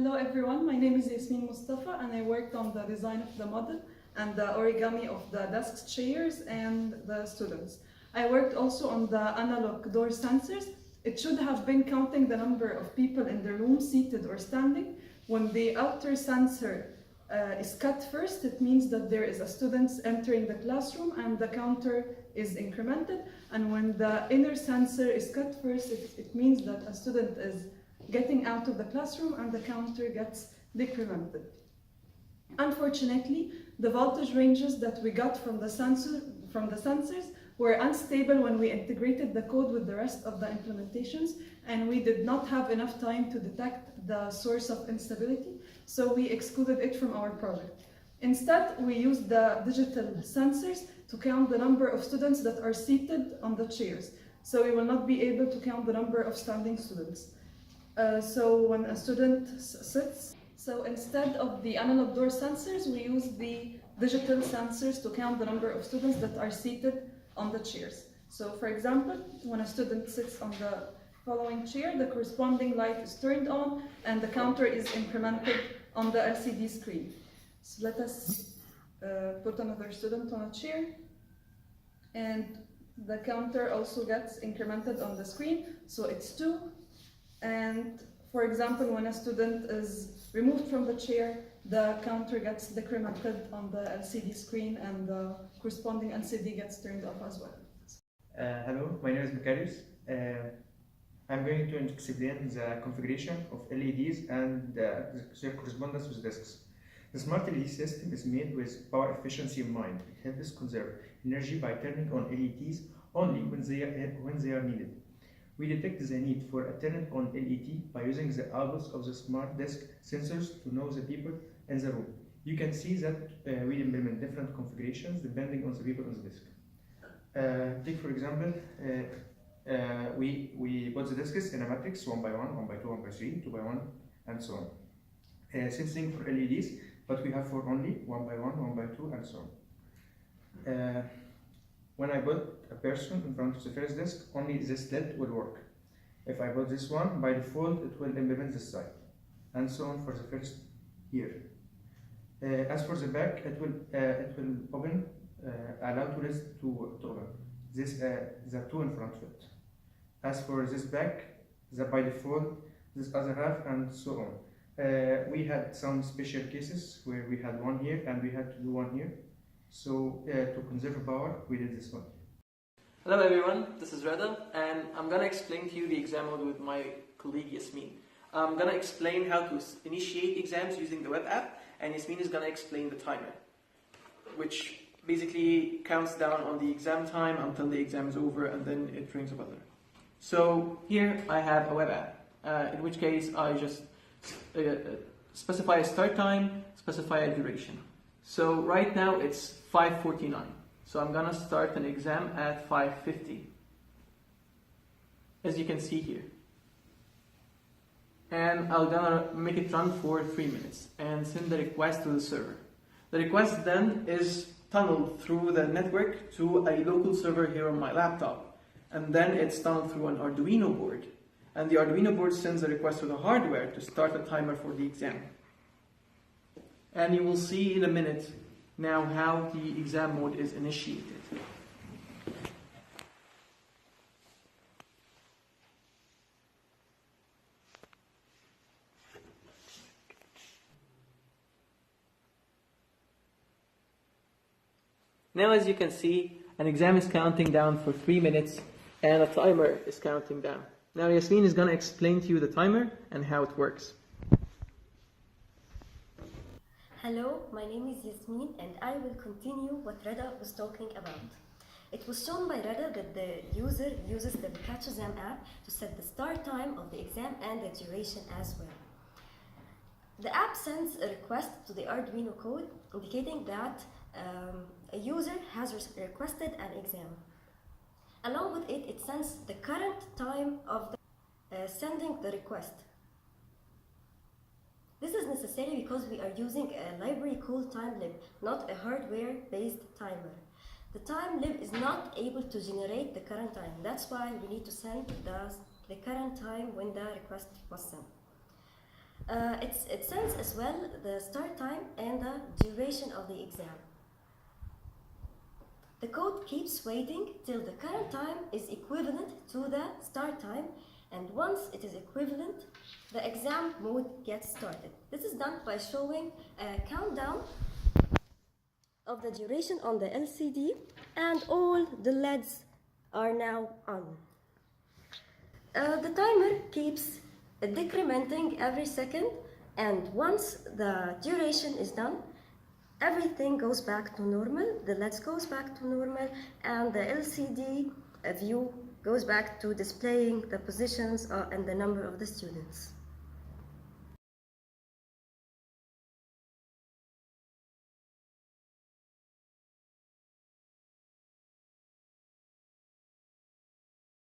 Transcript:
Hello everyone, my name is Yasmin Mustafa and I worked on the design of the model and the origami of the desk chairs and the students. I worked also on the analog door sensors. It should have been counting the number of people in the room seated or standing. When the outer sensor is cut first, it means that there is a student entering the classroom and the counter is incremented. And when the inner sensor is cut first, it means that a student is getting out of the classroom and the counter gets decremented. Unfortunately, the voltage ranges that we got from the sensors were unstable when we integrated the code with the rest of the implementations, and we did not have enough time to detect the source of instability, so we excluded it from our project. Instead, we used the digital sensors to count the number of students that are seated on the chairs, so we will not be able to count the number of standing students. So when a student sits, so instead of the analog door sensors, we use the digital sensors to count the number of students that are seated on the chairs. So for example, when a student sits on the following chair, the corresponding light is turned on and the counter is incremented on the LCD screen. So let us put another student on a chair, and the counter also gets incremented on the screen, so it's 2. And for example, when a student is removed from the chair, the counter gets decremented on the LCD screen and the corresponding LCD gets turned off as well. Hello, my name is Mikarius. I'm going to explain the configuration of LEDs and their correspondence with disks. The smart LED system is made with power efficiency in mind. It helps conserve energy by turning on LEDs only when they are needed. We detect the need for a turn on LED by using the outputs of the smart disk sensors to know the people in the room. You can see that we implement different configurations depending on the people on the disk. Take for example, we put the disks in a matrix 1 by 1, 1 by 2, 1 by 3, 2 by 1, and so on. Same thing for LEDs, but we have for only 1 by 1, 1 by 2, and so on. When I put a person in front of the first disk, only this LED will work. If I put this one, by default it will implement this side, and so on for the first year. As for the back, it will open, allow two lists to open. This the two in front of it. As for this back, by default, this other half, and so on. We had some special cases where we had one here and we had to do one here. So to conserve power, we did this one. Hello everyone, this is Reda, and I'm going to explain to you the exam mode with my colleague Yasmin. I'm going to explain how to initiate exams using the web app, and Yasmin is going to explain the timer, which basically counts down on the exam time until the exam is over, and then it rings a buzzer. So here I have a web app, in which case I just specify a start time, specify a duration. So right now it's 5:49. So I'm gonna start an exam at 5:50, as you can see here. And I'm gonna make it run for 3 minutes and send the request to the server. The request then is tunneled through the network to a local server here on my laptop. And then it's tunneled through an Arduino board. And the Arduino board sends the request to the hardware to start a timer for the exam. And you will see in a minute now how the exam mode is initiated. Now as you can see, an exam is counting down for 3 minutes and a timer is counting down. Now Yasmin is going to explain to you the timer and how it works. Hello, my name is Yasmin and I will continue what Reda was talking about. It was shown by Reda that the user uses the Pikachu exam app to set the start time of the exam and the duration as well. The app sends a request to the Arduino code indicating that a user has requested an exam. Along with it, it sends the current time of sending the request. This is necessary because we are using a library called timelib, not a hardware-based timer. The timelib is not able to generate the current time. That's why we need to send the current time when the request was sent. It sends as well the start time and the duration of the exam. The code keeps waiting till the current time is equivalent to the start time, and once it is equivalent, the exam mode gets started. This is done by showing a countdown of the duration on the LCD, and all the LEDs are now on. The timer keeps decrementing every second, and once the duration is done, everything goes back to normal, the LEDs goes back to normal, and the LCD view goes back to displaying the positions and the number of the students.